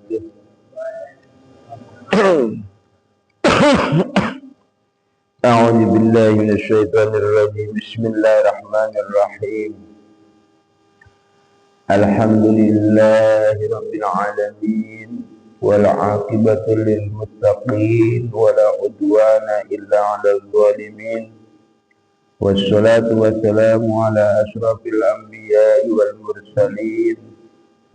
wabarakatuh. A'udzu billahi minasyaitonir rajim. Bismillahirrahmanirrahim. Alhamdulillahi rabbil alamin wal 'aqibatu lil muttaqin wala 'udwana illa 'alal zalimin. Wassalatu wassalamu ala asyrafil anbiya'i wal mursalin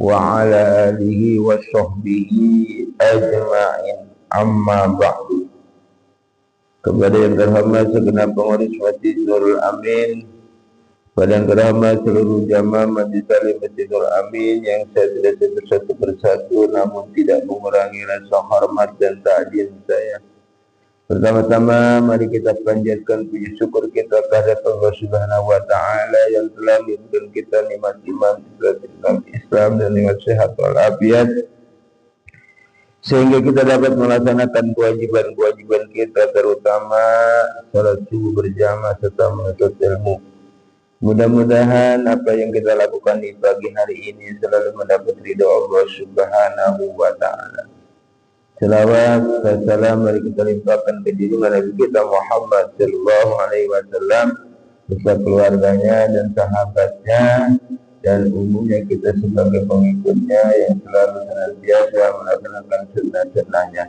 wa ala alihi wa sahbihi ajma'in, amma ba'du. Kepada yang terhormat segenap pengurus Masjid Nurul Amin, kepada yang terhormat seluruh jamaah Masjid Salim Masjid Nurul Amin yang saya tidak sebut satu persatu namun tidak mengurangi rasa hormat dan ta'zim saya. Pertama-tama mari kita panjatkan puji syukur kita kehadirat Allah Subhanahu wa taala yang telah memberikan kita nikmat iman, Islam dan nikmat sehat walafiat sehingga kita dapat melaksanakan kewajiban-kewajiban kita, terutama salat subuh berjamaah serta menuntut ilmu. Mudah-mudahan apa yang kita lakukan di pagi hari ini selalu mendapat ridha Allah Subhanahu wa taala. Selawat dan salam mari kita limpahkan ke junjungan Nabi kita Muhammad sallallahu alaihi wasallam beserta keluarganya dan sahabatnya dan umumnya kita sebagai pengikutnya yang selalu senantiasa melaksanakan sunnah-sunnahnya.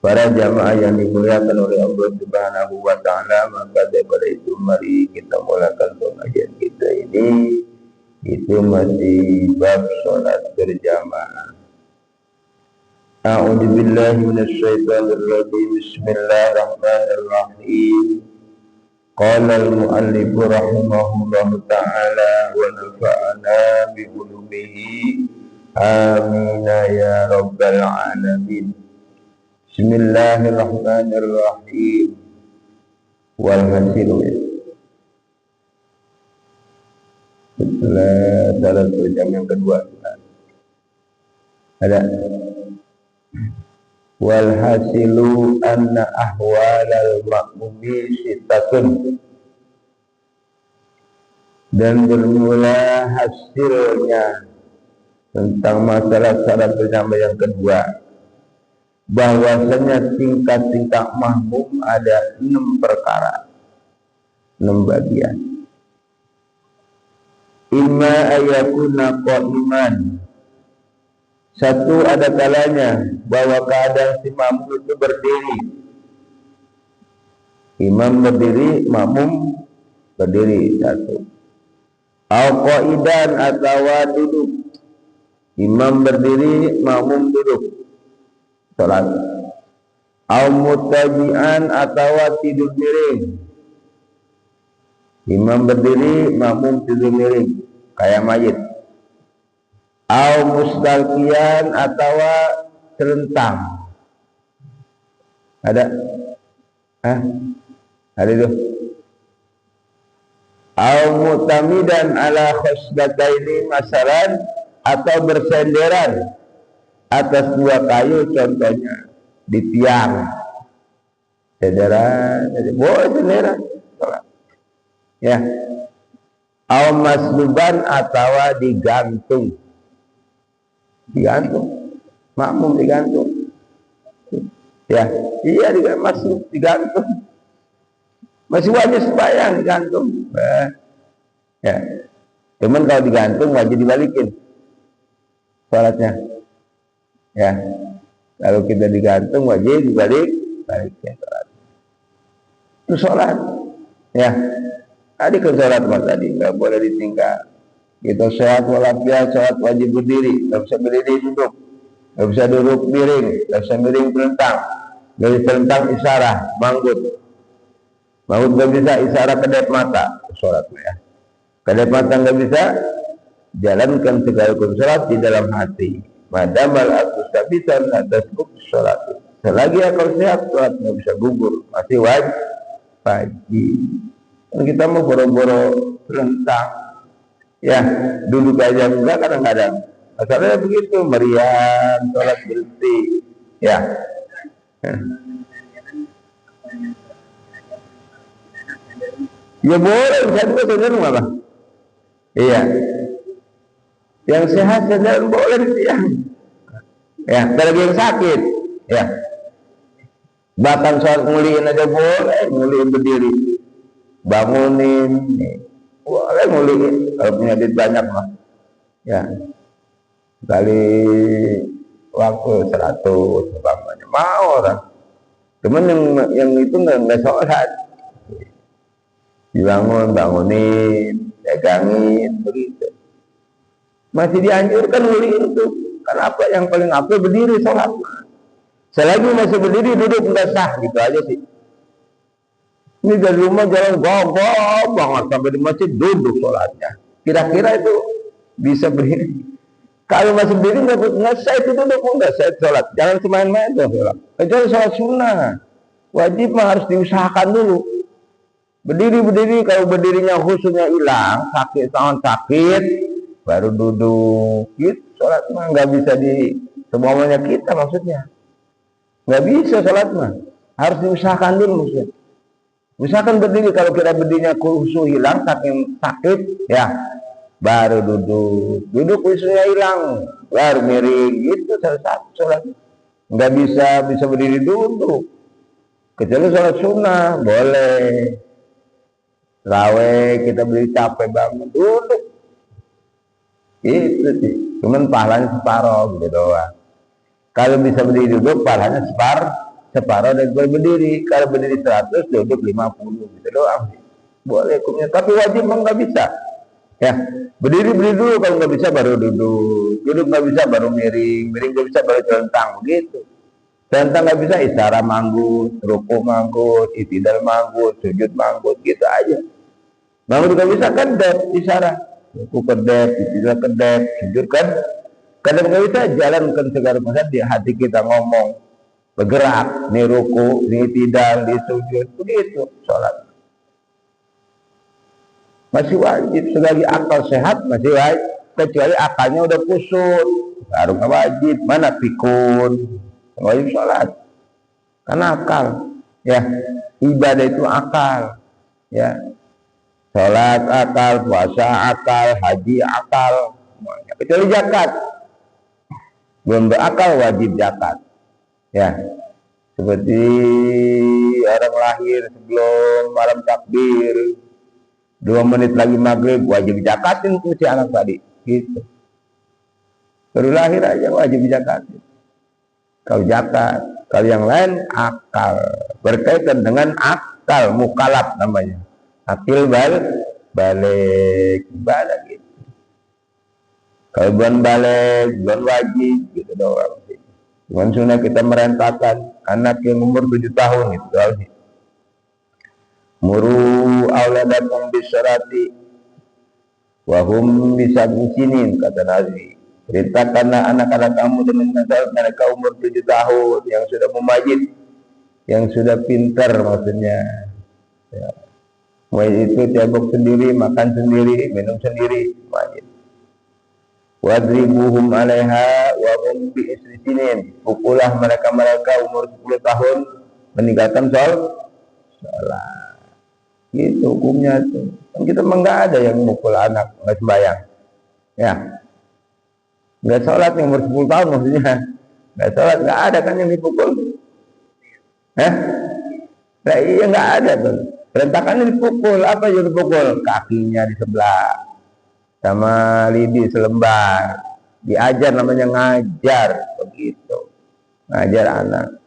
Para jamaah yang dimuliakan oleh Allah Subhanahu wa taala, maka daripada itu mari kita mulakan pengajian kita ini, itu masih bab salat berjamaah. A'udzu billahi minasyaitonir rajim. Bismillahirrahmanirrahim. Qala al-mu'allif rahimahullahu ta'ala wa nafa'ana bi ulumihi amin ya rabbal alamin. Bismillahirrahmanirrahim. Wal hasilu. Setelah salat jam yang kedua ada wal hasilu anna ahwalal ma'mumi sittatun, dan bermula hasilnya tentang masalah salat bersama yang kedua bahwasanya tingkat-tingkat makmum ada 6 perkara, 6 bagian. Imma ayakuna qa'iman, satu ada kalanya bahwa keadaan si makmum itu berdiri. Imam berdiri, makmum berdiri, satu. Al-qa'idan atau duduk. Imam berdiri, makmum duduk. Salat. Al-mutaji'an atau tidur miring. Imam berdiri, makmum tidur miring, kayak mayit. Au mustalqiyan atau selentang. Ada? Ada itu. Au mutamidan ala khusbataini masalan, atau bersenderan atas 2 kayu, contohnya di tiang. Senderan, boleh senderan. Ya. Au masluban atau digantung. Digantung, makmum digantung, ya, iya masuk digantung, masih wajib sembahyang digantung, ya, cuman kalau digantung wajib dibalikin salatnya, ya, kalau kita digantung wajib balikin salat, itu salat, ya, tadi ke salat tadi nggak boleh ditinggal. Kita sehat walafiat, sholat wajib berdiri, nggak bisa berdiri duduk, nggak bisa duduk miring, nggak bisa miring telentang, nggak bisa telentang isyarah, manggut nggak bisa, isyarah kedip mata, sholatnya ya. Kedip mata nggak bisa, jalankan segala rukun sholat di dalam hati. Madamal atus tabisan atas sholat. Selagi akal sehat, sholat nggak bisa gugur, masih wajib. Kita mau boro-boro telentang. Ya, duduk aja enggak, kadang-kadang masalahnya begitu, meriam, sholat berhenti, ya. Ya boleh, saya juga sendiri malah. Iya. Yang sehat sendiri boleh di tiang. Ya, ada lagi yang sakit, ya. Bahkan sholat muliin aja boleh, muliin berdiri, bangunin, boleh muliin kalau punya duit banyak mah. Ya, kali waktu 100 umpamanya mau orang. Cuman yang itu nggak sholat, bangunin, pegangin begitu. Masih dianjurkan muliin itu. Kenapa? Yang paling apa berdiri sholat. Selagi masih berdiri duduk nggak sah, gitu aja sih. Ini dari rumah jalan gogol banget sampai di masjid duduk sholatnya. Kira-kira itu bisa berdiri. Kalau masih berdiri nggak sah itu duduk, nggak sah sholat. Jangan semain-main tuh sholat. Kecuali sholat sunnah, wajib mah harus diusahakan dulu. Berdiri, kalau berdirinya khususnya hilang, sakit, tangan sakit, baru duduk. Gitu, sholat mah nggak bisa di semuanya kita maksudnya. Nggak bisa sholat mah, harus diusahakan dulu maksudnya. Usahakan berdiri, kalau kita berdirinya khusyuk hilang, saking sakit, ya baru duduk. Duduk khusyuknya hilang, baru miring, gitu sholat. Nggak bisa berdiri duduk. Kecuali sholat sunnah, boleh. Raweh kita beli capek banget, duduk. Itu sih, cuman pahalanya separoh gitu doang. Kalau bisa berdiri duduk, pahalanya separoh dan berdiri. Kalau berdiri 100, duduk 50 gitu doang. Boleh hukumnya, tapi wajib nggak bisa. Ya, berdiri dulu, kalau nggak bisa baru duduk. Duduk nggak bisa baru miring nggak bisa baru celentang begitu. Celentang nggak bisa, isyarat manggut, rukuk manggut, itidal manggut, sujud manggut, gitu aja. Manggut nggak bisa kedep, isyarat. Rukuk kedep, itidal kedep, sujud kan. Kadang nggak bisa, jalankan segala macam di hati kita ngomong, bergerak, nih ruku, nih tidak, nih sujud, begitu sholat. Masih wajib, selagi akal sehat masih wajib, kecuali akalnya udah kusut, baru nggak wajib. Mana pikun, wajib sholat, karena akal, ya ibadah itu akal, ya sholat akal, puasa akal, haji akal, semuanya. Kecuali zakat, belum berakal wajib zakat, ya seperti orang lahir sebelum malam takbir 2 menit lagi maghrib wajib zakatin tuh si anak tadi, gitu. Baru lahir aja wajib zakatin. Kalau zakat, kalau yang lain akal, berkaitan dengan akal, mukalaf namanya, akil balik ibadah gitu. Kalau bukan balik, bukan wajib, gitu doang. Cuman sunnah kita merentakan anak yang umur 7 tahun itu doang sih. Muru auladakum bisyarati wahum bisa musinin, kata Nabi. Perintahkanlah anak-anak kamu dengan mereka umur 7 tahun yang sudah memajid, yang sudah pintar maksudnya. Ya. Majid itu cebok sendiri, makan sendiri, minum sendiri, majid. Wadribuhum alaiha wa hum bi isrisinin. Pukullah mereka umur 10 tahun meninggalkan sholat. Gitu hukumnya tuh. Kan kita memang nggak ada yang mukul anak nggak sembahyang, ya nggak sholat yang umur 10 tahun maksudnya, nggak sholat, nggak ada kan yang dipukul, nah, iya nggak ada tuh. Perintahkannya dipukul, apa yang dipukul? Kakinya di sebelah, sama lidi selembar, diajar, namanya ngajar, begitu, ngajar anak.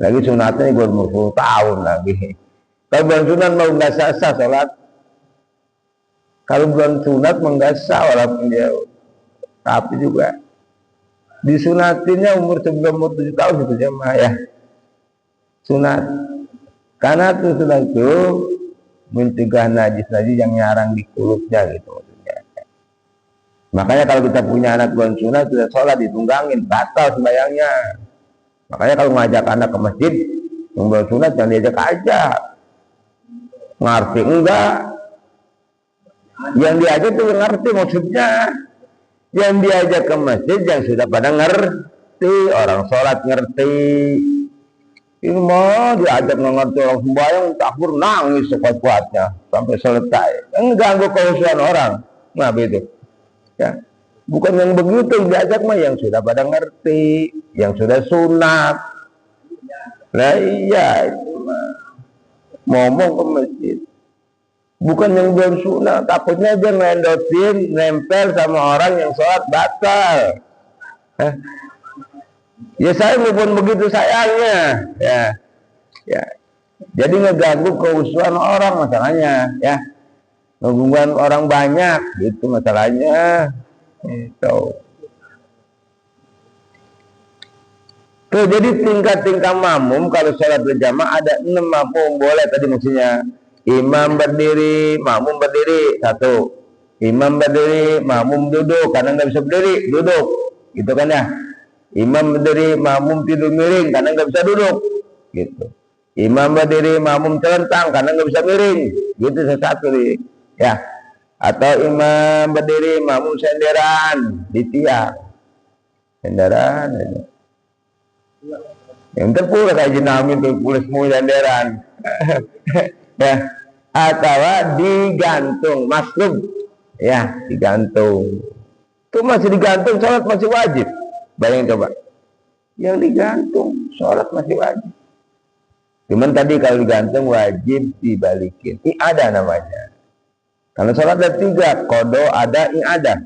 Lagi sunatnya gue umur 10 tahun lagi. Kalau bulan sunat mau nggak sah sholat. Kalau bulan sunat mau nggak sah walaupun dia, tapi juga disunatinya sebelum umur 7 tahun itu jemaah, ya sunat. Karena itu sunat itu mencegah najis yang nyarang di kulitnya gitu maksudnya. Makanya kalau kita punya anak bulan sunat sudah sholat ditunggangin, batal sembahyangnya. Makanya kalau ngajak anak ke masjid yang bulan sunat jangan diajak aja. Ngerti enggak? Yang diajak tuh ngerti maksudnya. Yang diajak ke masjid yang sudah pada ngerti, orang sholat ngerti. Ini mau diajak ngerti orang sembahyang, takbir nangis sekuat-kuatnya sampai selesai. Mengganggu kehusuan orang. Nah begitu. Ya. Bukan yang begitu diajak mah yang sudah pada ngerti, yang sudah sunat. Nah iya itu mah ngomong ke masjid. Bukan yang belum sunat, takutnya dia ngendotin, nempel sama orang yang sholat batal. Ya saya pun begitu sayangnya, ya. Jadi ngeganggu keusuhan orang masalahnya, ya. Ngeganggu orang banyak, itu masalahnya. Itu. Tuh, jadi tingkat-tingkat makmum kalau sholat berjamaah ada 6 makmum boleh tadi maksudnya. Imam berdiri, makmum berdiri, satu. Imam berdiri, makmum duduk, karena nggak bisa berdiri, duduk, gitu kan ya. Imam berdiri, makmum tidur miring, karena nggak bisa duduk, gitu. Imam berdiri, makmum telentang, karena nggak bisa miring, gitu satu nih, ya. Atau imam berdiri, makmum senderan di tiang, senderan. Yang terpulih kayak jenamin terpulih semua senderan. Ya, atau digantung maslum, ya digantung. Itu masih digantung, sholat masih wajib. Bayangin coba, yang digantung sholat masih wajib. Cuman tadi kalau digantung wajib dibalikin. I'adah namanya. Kalau sholat ada 3, qada, ada, i'adah.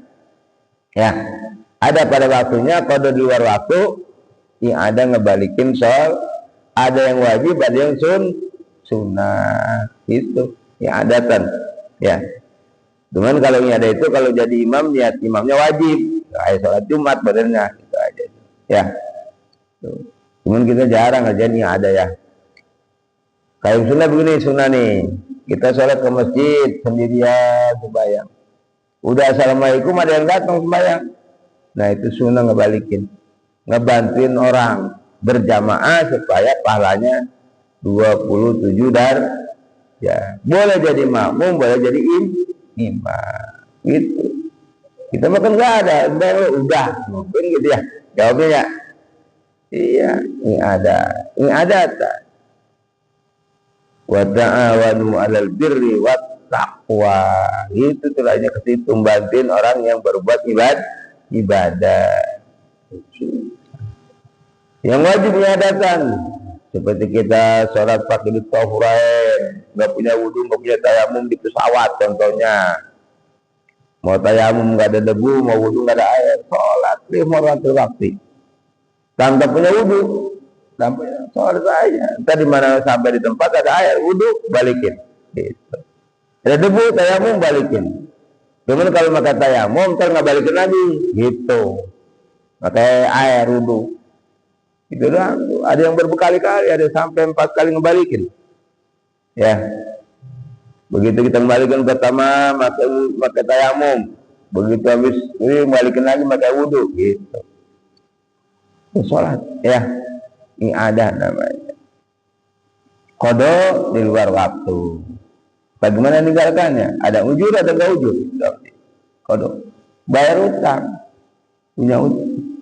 Ya, ada pada waktunya, qada di luar waktu, i'adah ngebalikin sholat. Ada yang wajib, ada yang sunnah, itu yang adatan, ya. Cuman kalau yang ada itu kalau jadi imam niat imamnya wajib, kayak sholat Jumat badannya, itu aja, ya. Tuh. Cuman kita jarang aja nih ada ya. Kayak sunnah begini, sunnah nih, kita sholat ke masjid sendirian sembahyang. Udah assalamualaikum ada yang datang sembahyang, nah itu sunnah ngebalikin, ngebantuin orang berjamaah supaya pahalanya 27 ya, boleh jadi makmum, boleh jadi imam, gitu. Kita makan nggak ada, udah, mungkin gitu ya, jawabnya ya, iya, ini ada, wa ta'awanu 'alal birri wat taqwa, itu tulahnya kesitu bantuin orang yang berbuat ibadah. Yang wajib diadakan seperti kita sholat pakai di tahurain, nggak punya wudhu, nggak punya tayamum di pesawat contohnya. Mau tayamum nggak ada debu, mau wudhu nggak ada air, sholat 5 waktu. Tanpa punya wudhu, tanpa sholat aja. Tadi mana sampai di tempat ada air, wudhu balikin. Gitu. Ada debu, tayamum balikin. Cuman kalau pakai tayamum, ntar nggak balikin lagi. Gitu. Pakai air wudhu. Itu doang. Ada yang berkali-kali, ada sampai 4 kali ngebalikin. Ya. Begitu kita kembalikan pertama pakai tayamum. Begitu habis ini balikin lagi pakai wudhu gitu. Itu sholat, ya. Ini ada namanya. Qada di luar waktu. Bagaimana meninggalkannya? Ada ujur atau enggak ujur? Qada. Bayar utang. Punya utang.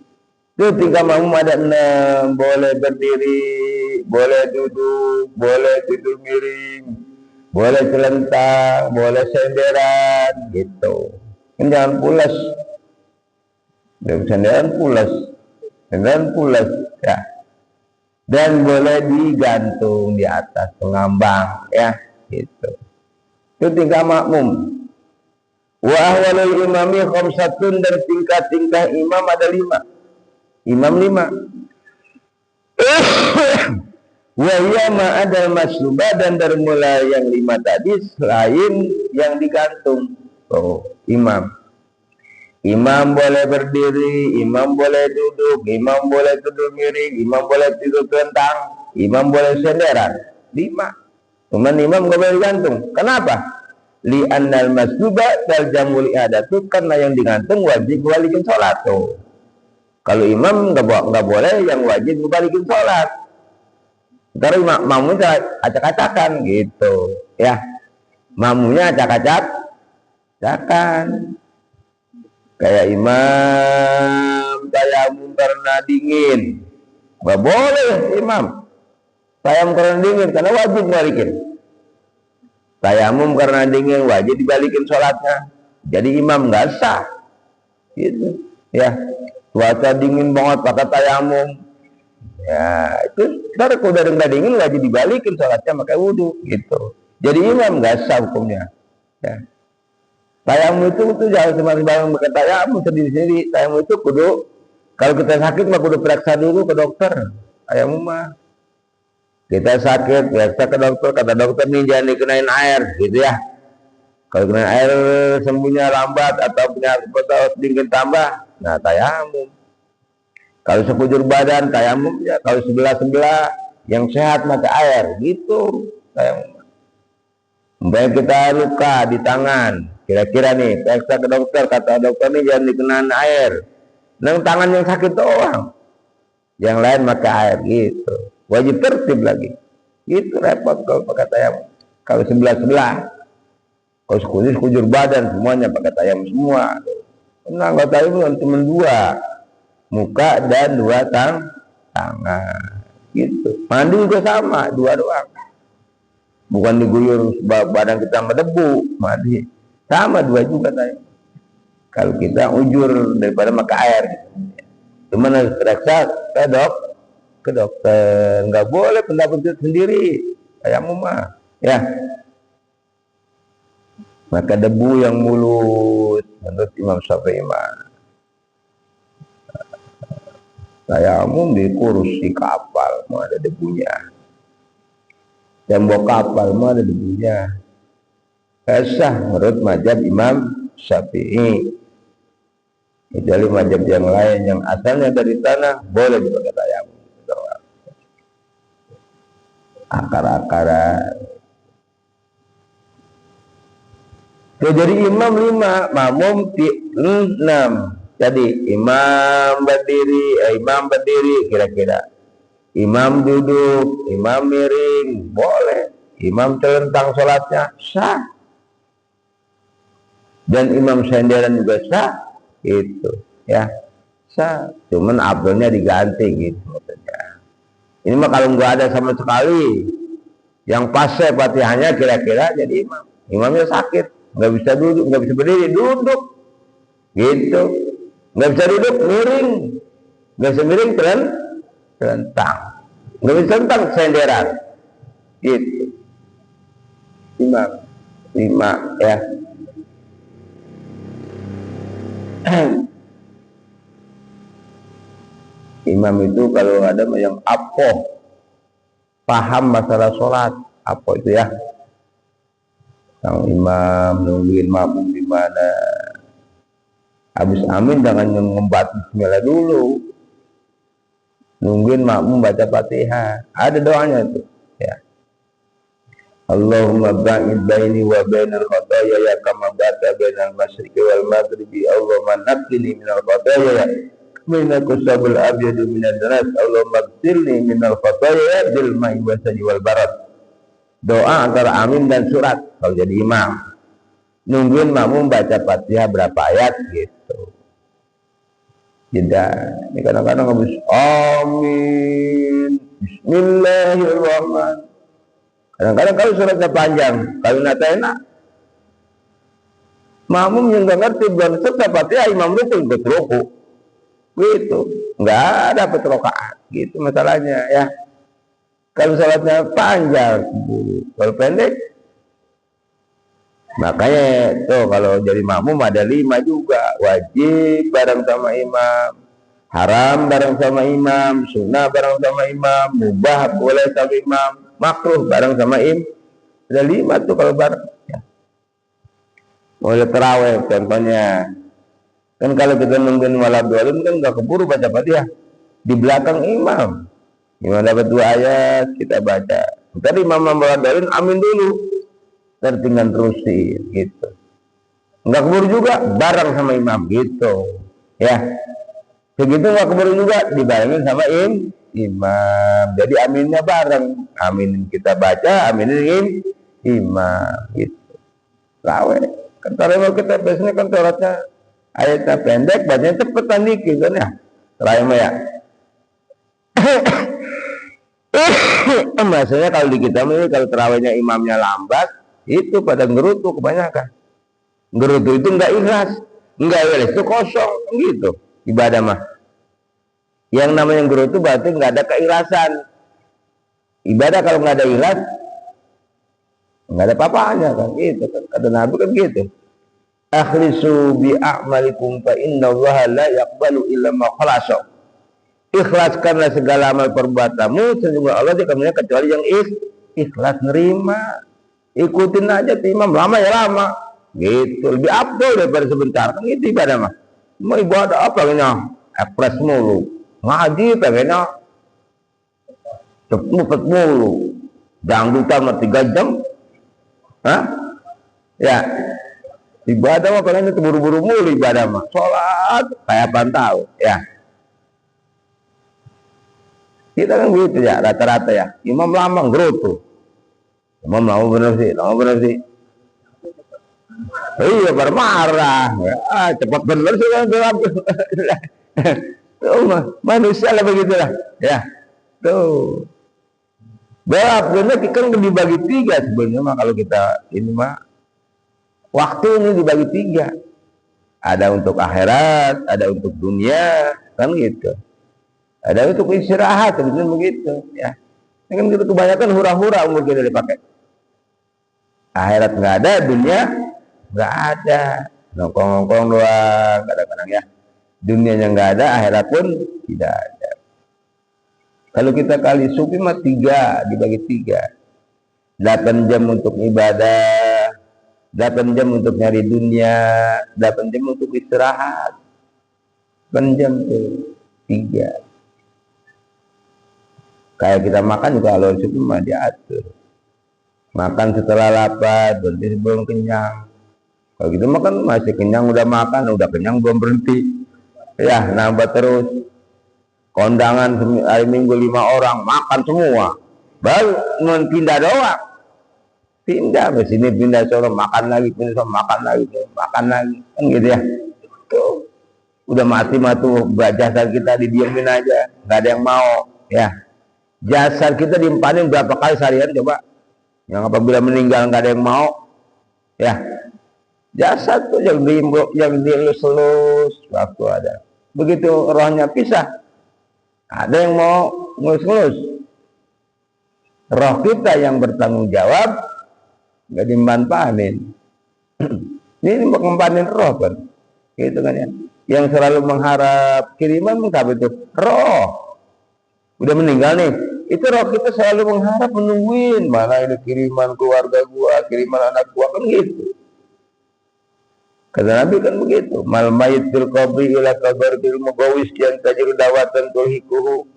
Itu 3 makmum ada 6, boleh berdiri, boleh duduk, boleh tidur miring, boleh celentang, boleh senderan, gitu. Ini jangan pulas. Senderan pulas, ya. Dan boleh digantung di atas pengambang, ya, gitu. Itu 3 makmum. Wa ahwalul imami khamsatun, dan tingkat-tingkat imam ada 5. Imam 5. Wahya ma'adal maslubah, dan dari mulai yang 5 tadi selain yang digantung. Oh, imam. Imam boleh berdiri, imam boleh duduk, imam boleh tidur miring, imam boleh tidur telentang, imam boleh senderan. 5. Cuman imam nggak boleh digantung. Kenapa? Li'annal maslubah dal jamul i'adatu, karena yang digantung wajib balikin sholat tuh. Kalau imam nggak boleh, yang wajib ngebalikin sholat. Karena makmumnya acak-acakan gitu, ya. Makmumnya acak-acakan. Kayak imam tayamum karena dingin, nggak boleh imam tayamum karena dingin, karena wajib balikin. Tayamum karena dingin wajib dibalikin sholatnya. Jadi imam nggak sah. gitu ya. Cuaca dingin banget pakai tayamum, ya itu ntar kalau udah dingin wajib dibalikin sholatnya pakai wudhu gitu. Jadi imam nggak sah hukumnya ya. Tayamum itu jangan cuma bareng pakai tayamum sendiri-sendiri. Tayamum itu kudu, kalau kita sakit mah kudu periksa dulu ke dokter. Tayamum mah kita sakit periksa ke dokter, kata dokter nih jangan dikenain air gitu ya. Kalau kena air sembuhnya lambat atau punya pesawat dingin tambah, nah tayamum. Kalau sekujur badan tayamum ya. Kalau sebelah yang sehat maka air gitu tayamum. Umpamanya kita luka di tangan, kira-kira nih periksa ke dokter, kata dokter nih jangan dikenain air. Nang tangan yang sakit doang, yang lain maka air gitu. Wajib tertib lagi. Itu repot kalau pakai tayamum. Kalau sebelah. Kalau sekujur badan semuanya pakai tayamum semua. Nah, nggak tayamum cuma dua, muka dan dua tangan. Gitu. Mandi juga sama, dua doang. Bukan diguyur badan kita sama debu, mandi sama dua juga tayamum. Kalau kita ujur daripada pakai air, cuman harus periksa ke dokter. Nggak boleh pendapat sendiri tayamum mah, ya. Maka debu yang mulus menurut Imam Syafi'i tayamum di kursi kapal mau ada debunya, tembok kapal mau ada debunya. Sah menurut mazhab Imam Syafi'i. Kecuali mazhab yang lain yang asalnya dari tanah boleh dipakai tayamum. Akar-akaran. Jadi imam 5, makmum 6. Jadi imam berdiri kira-kira. Imam duduk, imam miring, boleh. Imam telentang sholatnya sah. Dan imam senderan juga sah. Itu ya sah. Cuman abdulnya diganti gitu maksudnya. Ini mah kalau nggak ada sama sekali yang pasnya fatihahnya kira-kira jadi imam. Imamnya sakit. Nggak bisa duduk, nggak bisa berdiri, duduk gitu. Nggak bisa duduk, miring. Nggak bisa miring, telentang. Nggak bisa telentang, senderan gitu. Imam 5 ya. Imam itu kalau ada yang paham masalah sholat, itu ya. Sang imam nungguin makmum di mana. Habis amin jangan ngembat bismillah dulu. Nungguin makmum baca Fatihah. Ada doanya itu, ya. Allahumma ba'id baini wa bainal khataaya ya kama ba'adta bainal masyriqi wal maghribi. Allahumma naqqini minal khataaya minal kusabul abyadu minad danas. Allahumma ighsilni minal khataaya bil ma'i wasajji wal barad. Doa antara amin dan surat kalau jadi imam. Nungguin makmum baca Fatihah berapa ayat gitu. Tidak. Ini kadang-kadang habis amin, bismillahirrahmanirrahim. Kadang-kadang kalau suratnya panjang, kalau nata enak, makmum yang nggak ngerti belum selesai Fatihah, imam rukun ikut ruku, gitu, nggak ada petrokaan, gitu masalahnya ya. Kalau salatnya panjang, kalau pendek, makanya tuh kalau jadi makmum ada 5 juga, wajib bareng sama imam, haram bareng sama imam, sunnah bareng sama imam, mubah boleh sama imam, makruh bareng sama imam. Ada 5 tuh kalau bareng ya. Mulai terawih contohnya, kan kalau kita nungguin waladhdallin kan nggak keburu baca Fatihah di belakang imam. Imam dapat 2 ayat kita baca, tadi imam waladhdallin amin dulu, tertinggal terusin gitu. Nggak keburu juga bareng sama imam gitu ya. Begitu nggak keburu juga dibarengin sama imam. Jadi aminnya bareng, amin kita baca, aminin imam gitu. Lawe kan kalau kita biasanya kan sholatnya ayatnya pendek, bacanya cepetan dikit kan ya. Terakhir ya. Maksudnya kalau di kita ini kalau terawihnya imamnya lambat, itu pada ngerutu kebanyakan. Ngerutu itu nggak ikhlas. Enggak beres itu kosong gitu ibadah mah. Yang namanya gerutu berarti nggak ada keikhlasan. Ibadah kalau nggak ada ikhlas nggak ada apa-apanya kan gitu kan. Kata Nabi kan gitu. Akhlisu bi a'malikum fa innallaha la yaqbalu illa ma khalasa. Ikhlaskanlah segala amal perbuatanmu, sesungguhnya Allah tidak menerima kecuali yang ikhlas nerima. Ikutin aja tuh imam, lama ya lama. Gitu, lebih afdol daripada sebentar. Kan itu ibadah mah. Mau ibadah apa kayaknya? Ekspres mulu. Ngaji pengennya cepet mulu. Dangdutan mah 3 jam. Hah? Ya. Ibadah mah pengennya buru-buru mulu ibadah mah. Sholat kayak pantau, ya. Kita kan gitu ya, rata-rata ya. Imam lama gerutu. Imam lama bener sih. Iya bermarah. Cepat bener sih kan. Tuh manusia lah begitulah. Ya. Tuh. Benar kan dibagi 3 sebenarnya mah kalau kita ini mah waktunya dibagi 3. Ada untuk akhirat, ada untuk dunia, kan gitu. Ada untuk istirahat, sebetulnya begitu ya. Ini kan kita kebanyakan hura-hura umur kita dipakai. Akhirat nggak ada, dunia nggak ada, nongkrong-nongkrong doang kadang-kadang ya. Dunianya nggak ada, akhirat pun tidak ada. Kalau kita kali sufi mah 3 dibagi 3. 8 jam untuk ibadah, 8 jam untuk nyari dunia, 8 jam untuk istirahat. 8 jam tuh 3. Kayak kita makan juga kalau sufi mah diatur. Makan setelah lapar, berhenti sebelum kenyang. Kalau gitu makan masih kenyang udah makan, udah kenyang belum berhenti. Ya, nambah terus. Kondangan hari Minggu 5 orang makan semua. Baru pindah doang. Pindah ke sini, pindah sore, makan lagi, pindah sore, makan lagi. Kan gitu ya. Tuh. Udah mati tuh jasa kita didiemin aja, nggak ada yang mau, ya. Jasa kita diempanin berapa kali seharian coba? Yang apabila meninggal nggak ada yang mau, ya. Jasa tuh yang dielus-elus waktu ada. Begitu rohnya pisah, ada yang mau ngelus-ngelus. Roh kita yang bertanggung jawab nggak dimanfaatin. Ini mengempanin roh kan, gitu kan ya. Yang selalu mengharap kiriman apa itu? Roh. Udah meninggal nih, itu roh kita selalu mengharap menungguin mana ini kiriman keluarga gua, kiriman anak gua, kan gitu. Kata Nabi kan begitu. Mal mayit fil qabri ila kabar bil mugawis yang tajru dawatan tulhikuhu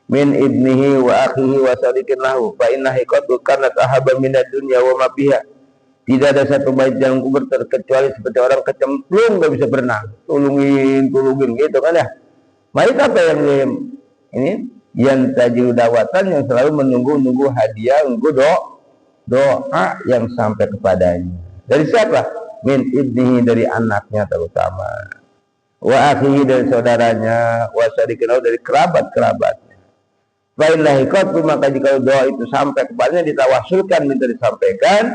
min ibnihi wa akhihi wa sadiqin lahu fa inna hiqatu kanat ahaba minad dunya wa ma fiha. Tidak ada satu mayit yang kubur kecuali seperti orang kecemplung gak bisa berenang. Tulungin gitu kan ya. Mayit apa yang ini? Yang tajru dawatan, yang selalu menunggu hadiah, doa yang sampai kepadanya. Dari siapa? Min ibnihi, dari anaknya terutama. Wa akhihi, dari saudaranya. Wa sadiqinahu, dari kerabat-kerabatnya. Fa in lahiqat, maka jika doa itu sampai kepadanya, ditawasulkan, minta disampaikan,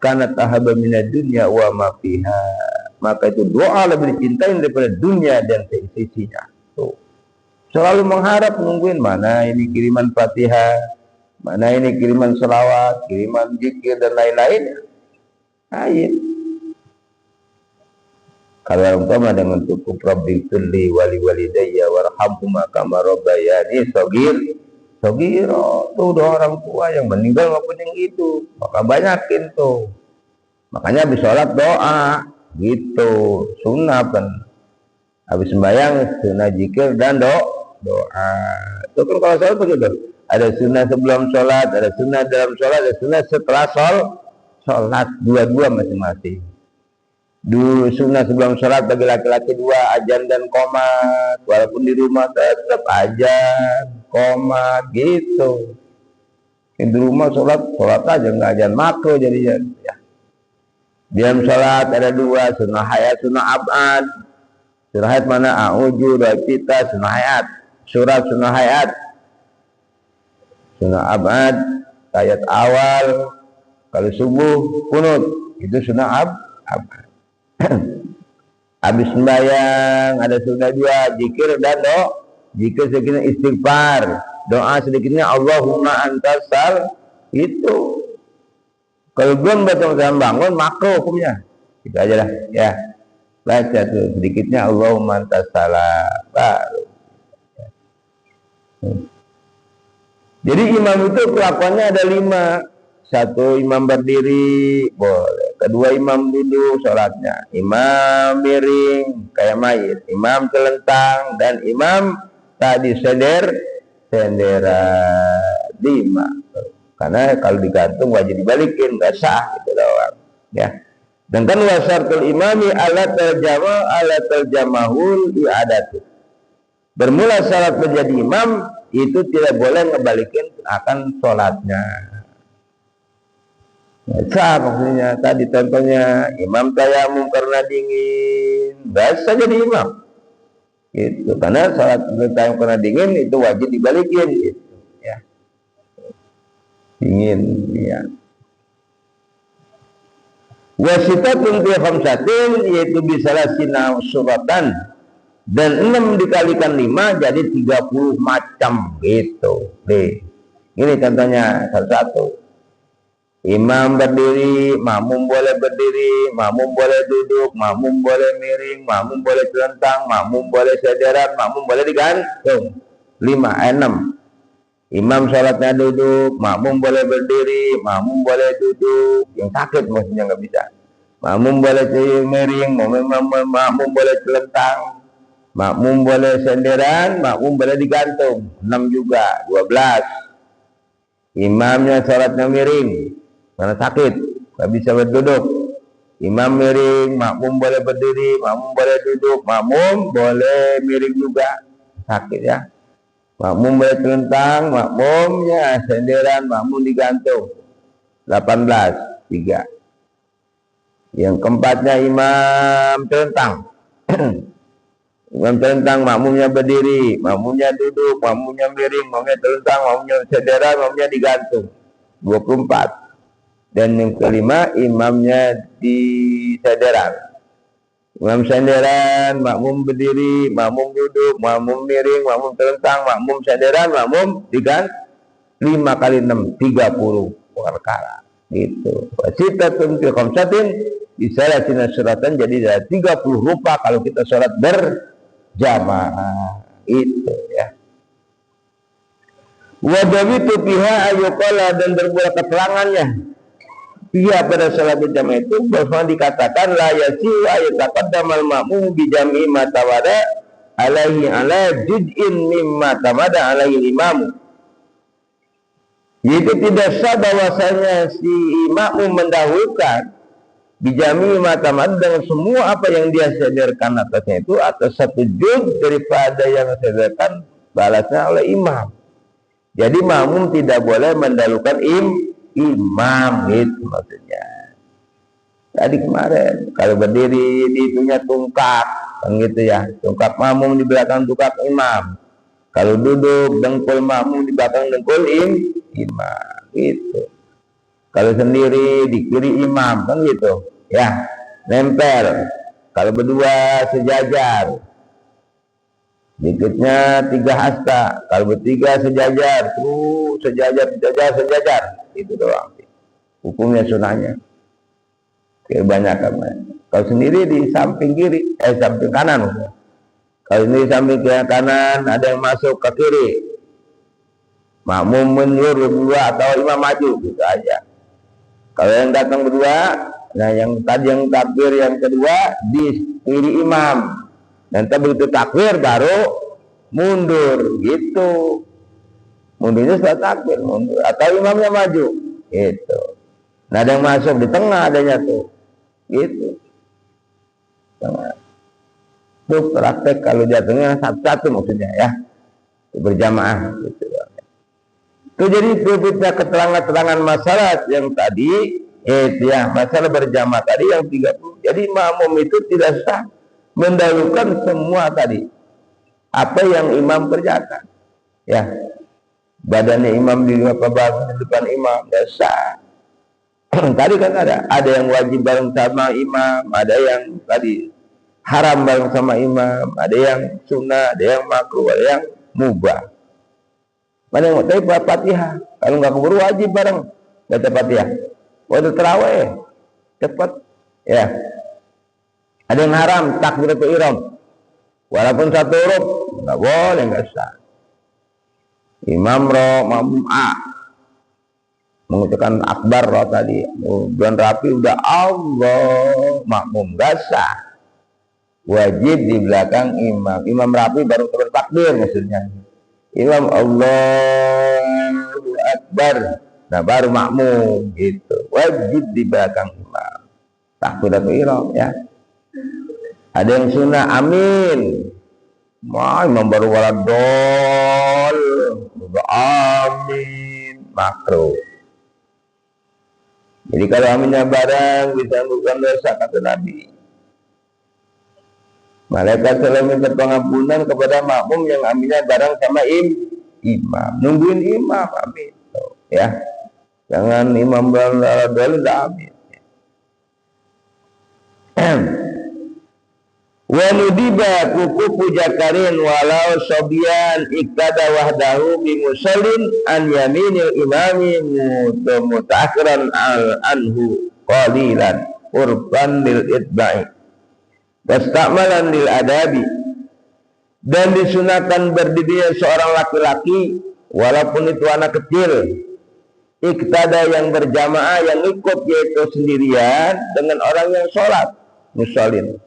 karena tahaba minad dunya wa ma fiha, maka itu doa lebih dicintai daripada dunia dan seisinya. Tuh. Selalu mengharap nungguin mana ini kiriman Fatihah, mana ini kiriman selawat, kiriman zikir dan lain-lain. Ayo. Kalau umpama dengan cukup Rabbi firli wali walidayya warhamhuma kama rabbayani sogiro, tuh udah orang tua yang meninggal maupun yang itu, maka banyakin tuh. Makanya habis sholat doa, gitu, sunnah kan. Habis sembahyang sunnah zikir dan doa. Itu kan kalau sholat begitu. Ada sunnah sebelum sholat, ada sunnah dalam sholat, ada sunnah setelah sholat, dua-dua masing-masing. Dulu sunnah sebelum sholat bagi laki-laki 2, ajan dan qomat. Walaupun di rumah tetap ajan, qomat, gitu. Di rumah sholat aja, nggak ajan makro jadinya. Ya. Diam sholat ada 2, sunnah hayat, sunnah abad. Sunnah hayat mana? A'udzu kita, sunnah hayat. Surat sunnah hayat. Sunnah abad, ayat awal. Kalau subuh kunut, itu sunnah abad. Habis sembahyang ada sunnah dua, zikir dan doa. Zikir sedikitnya istighfar, doa sedikitnya Allahumma antas sal. Itu kalau belum bangun makruh hukumnya. Itu aja lah ya. Baca tuh sedikitnya Allahumma antas salam baru. Jadi imam itu kelakuannya ada 5. 1 imam berdiri boleh, 2 imam duduk sholatnya, imam miring kayak mayit, imam telentang, dan imam tadi sendera 5. Karena kalau digantung wajib dibalikin, nggak sah gitu doang ya. Dan kan wasartul imami alat terjamahul i'adatu. Bermula syarat menjadi imam itu tidak boleh ngebalikin akan sholatnya. Sah maksudnya tadi contohnya imam tayamum karena dingin, biasa jadi imam. Gitu. Karena sholat tayamum karena dingin itu wajib dibalikin gitu ya. Dingin ya. Wasitatun fi khamsatin yaitu bisalah sina suratan, dan 6 dikalikan 5 jadi 30 macam gitu. Nih. Ini contohnya satu-satu. Imam berdiri, makmum boleh berdiri, makmum boleh duduk, makmum boleh miring, makmum boleh telentang, makmum boleh sederan, makmum boleh digantung. 6. Imam sholatnya duduk, makmum boleh berdiri, makmum boleh duduk. Yang sakit maksudnya nggak bisa. Makmum boleh miring, makmum boleh telentang, makmum boleh senderan, makmum boleh digantung. 6 juga, 12. Imamnya sholatnya miring karena sakit, nggak bisa berduduk. Imam miring, makmum boleh berdiri, makmum boleh duduk, makmum boleh miring juga, sakit ya. Makmum boleh telentang, makmumnya senderan, makmum digantung. 18, 3. Yang keempatnya imam telentang. Imam telentang, makmumnya berdiri, makmumnya duduk, makmumnya miring, makmumnya telentang, makmumnya senderan, makmumnya digantung. 24. Dan yang kelima imamnya di senderan. Imam senderan, makmum berdiri, makmum duduk, makmum miring, makmum telentang, makmum senderan, makmum digantung. 5 kali 6, 30 perkara. Gitu. Wasitatun fi khamsatin bisalah sina suratan, jadi ada 30 rupa kalau kita sholat berjamaah. Itu ya. Wadawitu biha ayuqala, dan berbuat keterangannya iya pada salat berjamaah itu bahwa dikatakan la yasiu ayataqaddamal ma'mum bi jami'i ma tawada alaihi ala juz'in mimma tamada alaihi imam. Itu tidak sah bahwasanya si makmum mendahulukan bi jami'i ma tamada dengan semua apa yang dia sadarkan atasnya itu atas satu juz daripada yang sadarkan balasnya oleh imam. Jadi makmum tidak boleh mendahulukan imam, itu maksudnya. Tadi kemarin kalau berdiri dihitungnya tungkak kan gitu ya, tungkak makmum di belakang tungkak imam. Kalau duduk dengkul makmum di belakang dengkul imam gitu. Kalau sendiri di kiri imam kan gitu ya, nempel. Kalau berdua sejajar, dikitnya 3 hasta. Kalau bertiga sejajar, tuh sejajar, itu doang hukumnya, sunahnya kebanyakan. Kalau sendiri di samping kiri, samping kanan. Kalau ini samping kanan ada yang masuk ke kiri, makmum mundur berdua atau imam maju gitu aja. Kalau yang datang berdua, nah yang tadi yang takbir yang kedua di kiri imam, dan begitu takbir baru mundur gitu. Mundurnya setelah takbir mundur, atau imamnya maju gitu. Nah ada yang masuk di tengah adanya tuh gitu. Tengah. Itu praktek kalau jatuhnya satu-satu maksudnya ya, berjamaah gitu. Itu jadi berbeda keterangan-keterangan masalah yang tadi ya, masalah berjamaah tadi yang 30. Jadi makmum itu tidak sah mendahulukan semua tadi apa yang imam kerjakan ya. Badannya imam di depan imam, tidak sah. Tadi kan ada yang wajib bareng sama imam, ada yang tadi haram bareng sama imam, ada yang sunnah, ada yang makruh, ada yang mubah. Mana yang mau tahu Fatihah? Kalau nggak keburu wajib bareng baca Fatihah. Waktu terawih cepat, ya. Ada yang haram takbiratul ihram, walaupun satu huruf nggak boleh, nggak sah. Imam roh, makmum A mengucapkan akbar roh tadi, bulan rapi udah Allah, makmum nggak sah. Wajib di belakang imam. Imam rapi baru bertakbir maksudnya. Imam Allahu Akbar, nah baru makmum gitu. Wajib di belakang imam. Takbiratul ihram, ya. Ada yang sunnah amin. Imam baru waladol, amin, makruh. Jadi kalau aminnya barang bisa bukan dosa kata Nabi. Malaikat selalu minta pengampunan kepada makmum yang aminnya bareng sama imam. Nungguin imam, amin. Ya, jangan imam waladol udah amin. Wa nudiba kuku jakarin walau sobian iktada wahdahu bi musallin an yaminil imami mutakhiran anhu qalilan urban lil itba'i wastamalan lil adabi. Dan disunahkan berdirinya seorang laki-laki walaupun itu anak kecil, iktada yang berjamaah, yang ikut yaitu sendirian dengan orang yang sholat musallin.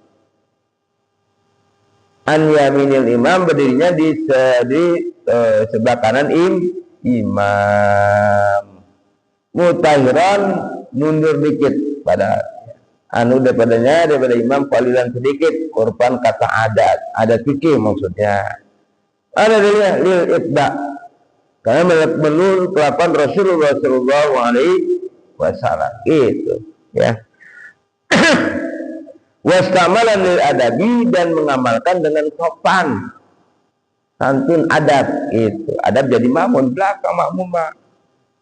An yaminil imam, berdirinya di sebelah kanan imam. Mutahiran, mundur dikit pada daripada imam, qalilan sedikit, kurban kata adat fikih maksudnya. Ada dia lil itba, karena menurut kelapan Rasulullah sallallahu alaihi wasallam itu, ya. Wastamalan lil adabi, dan mengamalkan dengan sopan santun adab itu. Adab jadi makmum belakang, makmum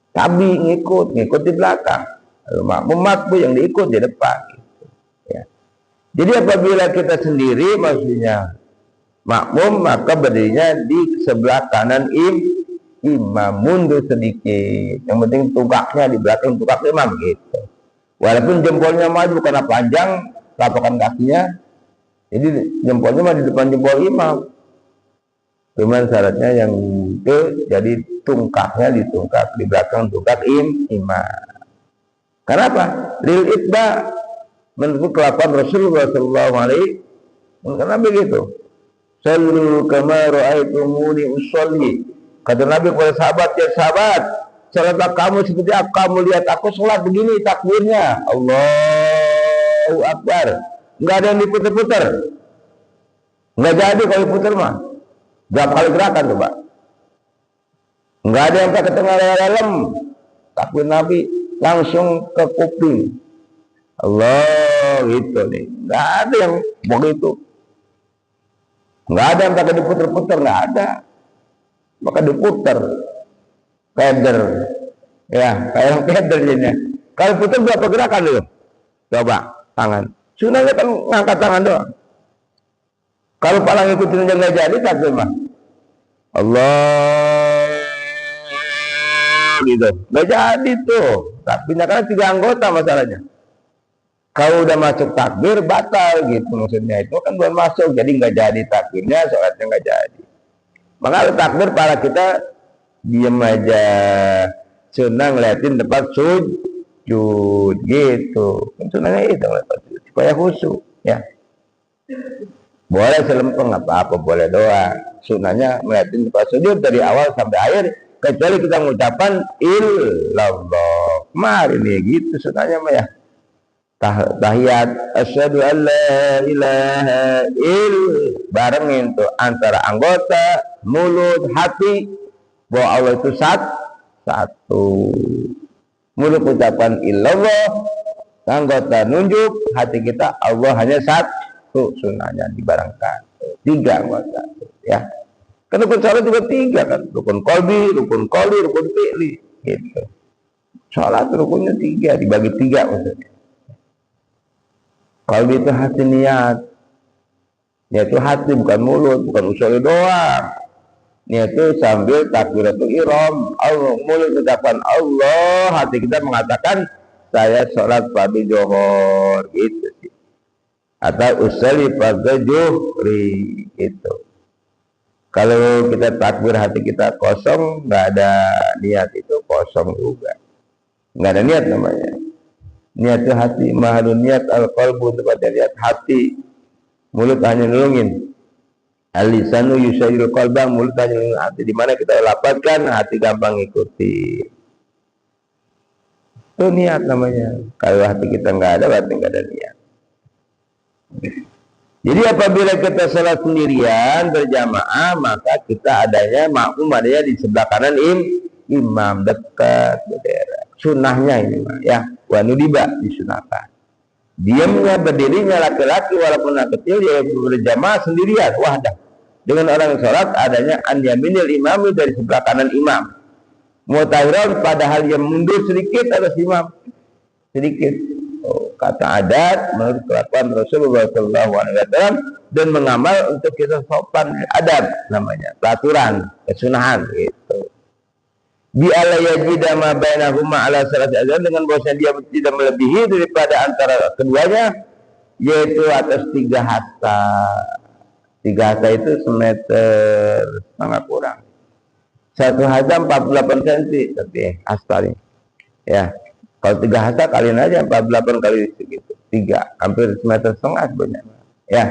tabi ngikut di belakang, lalu makmum makmum yang diikut di depan gitu, ya. Jadi apabila kita sendiri maksudnya makmum, maka berdirinya di sebelah kanan imam, mundur sedikit, yang penting tungkaknya di belakang tungkak imam gitu. Walaupun jempolnya maju karena panjang telapak kakinya, jadi jempolnya mah di depan jempol imam. Cuman syaratnya yang itu jadi tungkaknya ditungkak di belakang tungkak imam. Kenapa? Lil itba, menurut kelakuan Rasulullah sallallahu alaihi wasallam. Karena begitu. Sallu kama ra'aitumuni usolli. Kata Nabi kepada sahabat, ya sahabat, salatlah kamu seperti kamu lihat aku sholat begini takbirnya. Allahu Akbar. Enggak ada yang diputer-puter. Enggak jadi kalau diputer mah. Berapa kali gerakan coba? Enggak ada yang ke tengah dalam. Takbir Nabi langsung ke kuping. Allah, gitu nih. Enggak ada yang begitu. Enggak ada yang pakai diputer-puter, enggak ada. Maka diputer. Keder. Ya, kayak yang keder jadinya. Kalau puter berapa gerakan dulu? Coba tangan. Sunahnya kan ngangkat tangan doang. Kalau palang ikutin aja nggak jadi takbir mah. Allah, gitu. Nggak jadi tuh. Takbirnya kan 3 anggota masalahnya. Kalau udah masuk takbir batal gitu maksudnya, itu kan belum masuk, jadi nggak jadi takbirnya, sholatnya nggak jadi. Maka takbir para kita diam aja, senang ngeliatin tempat sujud gitu. Sunahnya itu supaya khusyuk, ya. Boleh selempeng apa-apa, boleh doang. Sunahnya ngeliatin tempat sujud dari awal sampai akhir, kecuali kita mengucapkan illallah. Kemarin nih gitu sunahnya mah ya. Tahiyat asyhadu an la ilaha barengin tuh antara anggota, mulut, hati, bahwa Allah itu satu. Mulut ucapan illallah, anggota nunjuk, hati kita Allah hanya satu. Sunahnya dibarengkan 3 anggota, ya. Kan rukun salat juga 3 kan, rukun qalbi, rukun qauli, rukun fi'li gitu. Salat rukunnya 3, dibagi 3 maksudnya. Qalbi itu hati niat, Niat itu hati, bukan mulut, bukan usul doang. Niat itu sambil takbiratul ihram, Allah, mulut ucapan Allah, hati kita mengatakan saya sholat fardu johor gitu sih. Atau usolli fardu juhri itu. Kalau kita takbir hati kita kosong, nggak ada niat, itu kosong juga, nggak ada niat namanya. Niat itu hati, mahalun niat al-qalbu, tempatnya niat hati. Mulut hanya nulungin. Al-lisanu yusayyirul qalba, mulut hanya nulungin hati. Di mana kita lapatkan, hati gampang ikuti. Itu niat namanya. Kalau hati kita nggak ada, berarti nggak ada niat. Jadi apabila kita sholat sendirian berjamaah, maka kita adanya makmum, adanya di sebelah kanan imam, dekat bendera. Sunnahnya ini ya, wanudiba disunahkan. Diamnya berdirinya laki-laki walaupun anak kecil dia berjamaah sendirian wahdah dengan orang yang sholat adanya an yaminil imam, dari sebelah kanan imam. Mutahiran padahal yang mundur sedikit atas imam sedikit. Kata adat menurut kelakuan Rasulullah SAW dan mengamal untuk kita sopan, adab namanya, peraturan, kesunahan gitu. Bi ala yajida ma bainahuma ala salati azan, dengan bahwasanya dia tidak melebihi daripada antara keduanya, yaitu atas 3 hasta. 3 hasta itu semeter setengah kurang. 1 hasta 48 cm tapi hasta ini. Ya. Kalau 3 hasta kalian aja 48 kali segitu. 3, hampir semeter setengah sebenarnya. Ya.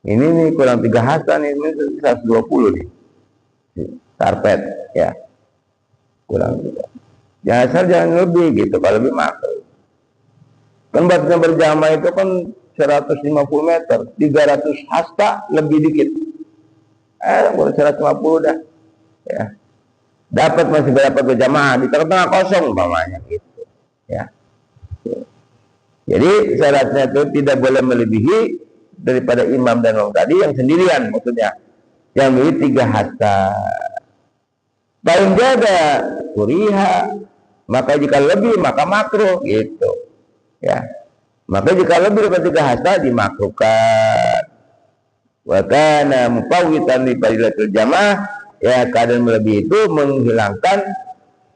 Ini nih kurang 3 hasta nih, ini 120 nih. Karpet, ya. Kurang juga. Jangan lebih gitu, kalau lebih makro. Kan batasnya berjamaah itu kan 150 meter, 300 hasta lebih dikit. Kurang 150 dah. Ya. Dapat masih dapat berjamaah di tengah-tengah kosong umpamanya gitu. Ya. Jadi syaratnya itu tidak boleh melebihi daripada imam dan orang tadi yang sendirian, maksudnya yang memiliki 3 hasta. Paling jaga kuriha, maka jika lebih maka makruh gitu. Ya. Maka jika lebih daripada 3 hasta dimakruhkan. Wa kana mufawwitan li fadilatul jamaah, ya keadaan melebihi itu menghilangkan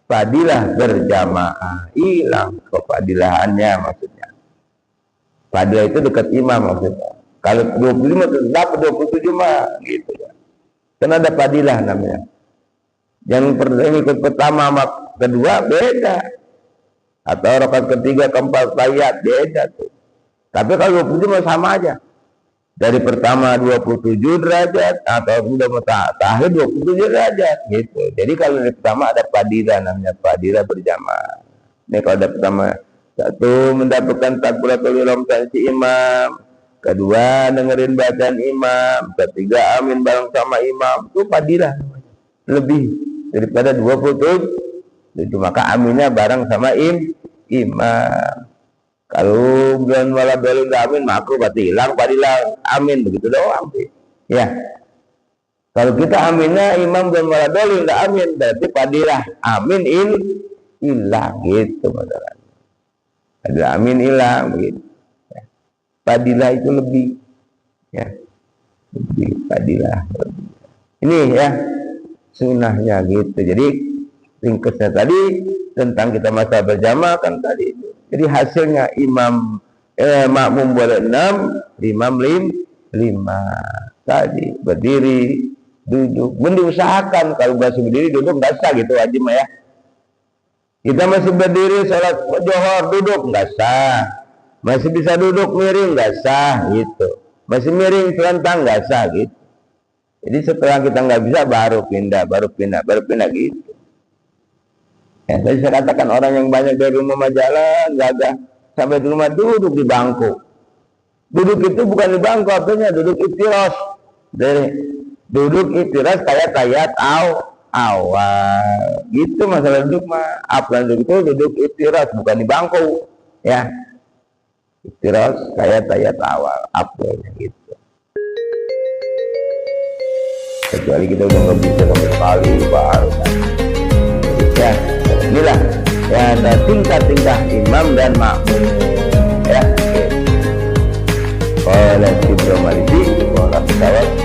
fadilah berjamaah, hilang kefadilahannya maksudnya. Fadilah itu dekat imam maksudnya. Kalau 25 itu dapat 27 mah gitu ya. Karena ada fadilah namanya. Yang ikut pertama sama kedua beda. Atau rakaat ketiga keempat tahiyat beda tuh. Tapi kalau 27 mah sama aja. Dari pertama 27 derajat atau sudah terakhir 27 derajat gitu. Jadi kalau dari pertama ada fadilah, namanya fadilah berjamaah. Ini kalau ada pertama, 1 mendapatkan takbiratul ihram si imam, 2 dengerin bacaan imam, 3 amin bareng sama imam, itu fadilah lebih daripada 27. Itu maka aminnya bareng sama imam. Kalau bulan wala belum amin makruh, berarti hilang fadilah amin, begitu doang sih. Ya. Kalau kita aminnya imam bulan wala belum amin, berarti fadilah amin hilang gitu masalahnya. Fadilah amin hilang begitu. Ya. Fadilah itu lebih, ya, lebih fadilah. Ini ya sunnahnya gitu. Jadi ringkasnya tadi tentang kita masa berjamaah kan tadi itu. Jadi hasilnya makmum boleh 6, imam 5 tadi berdiri, duduk. Diusahakan kalau masih berdiri duduk nggak sah gitu wajib ya. Kita masih berdiri sholat johor duduk nggak sah, masih bisa duduk miring nggak sah gitu, masih miring selentang nggak sah gitu. Jadi setelah kita nggak bisa baru pindah gitu. Ya, tadi saya katakan orang yang banyak dari rumah jalan, gagah sampai di rumah duduk di bangku. Duduk itu bukan di bangku, artinya duduk iftiras. Duduk iftiras kayak tayat awal. Gitu masalah duduk mah. Aplan duduk itu duduk iftiras, bukan di bangku. Ya, iftiras kayak tayat awal. Aplannya gitu. Kecuali kita udah nggak bisa sampai sekali baru. Ya. Inilah ya ada tingkah-tingkah imam dan makmum ya. Oleh Ibnu Maliki pesawat